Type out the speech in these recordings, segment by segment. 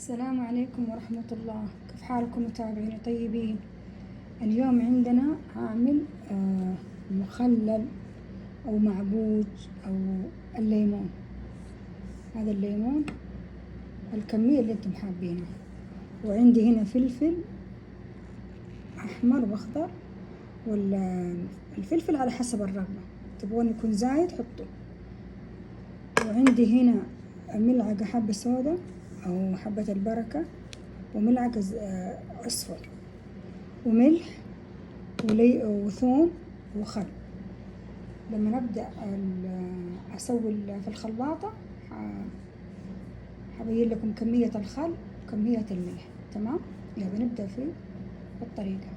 السلام عليكم ورحمة الله. كيف حالكم متابعين طيبين؟ اليوم عندنا هعمل مخلل أو معبوج أو الليمون. هذا الليمون الكمية اللي انتم حابينها، وعندي هنا فلفل أحمر وأخضر، والفلفل على حسب الرغبة، تبغون يكون زايد حطوا. وعندي هنا ملعقة حبة سودا أو حبة البركة، وملعقة أصفر، وملح وثوم وخل. لما نبدأ أسوي في الخلاطة حبين لكم كمية الخل وكمية الملح. تمام؟ يلا نبدأ في الطريقة.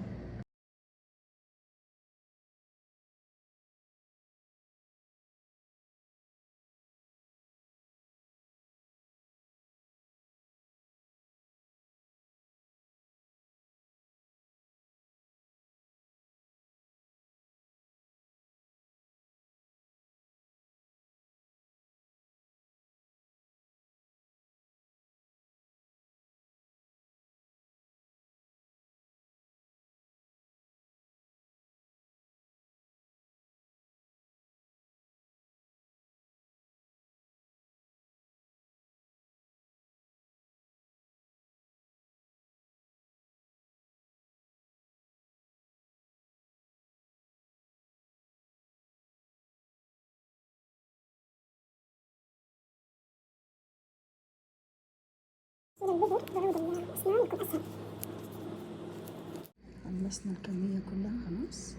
خلصنا الكمية كلها خلاص.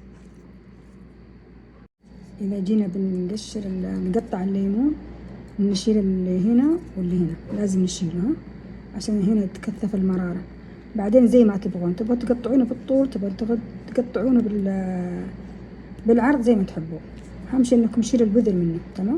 إذا جينا بنقشر نقطع الليمون، نشيل اللي هنا واللي هنا، لازم نشيله عشان هنا تكثف المرارة. بعدين زي ما تبغون تقطعونه بالطول، تبغون تقطعونه بالعرض زي ما تحبوا. أهم شيء إنكم تشيلوا البذر منه. تمام.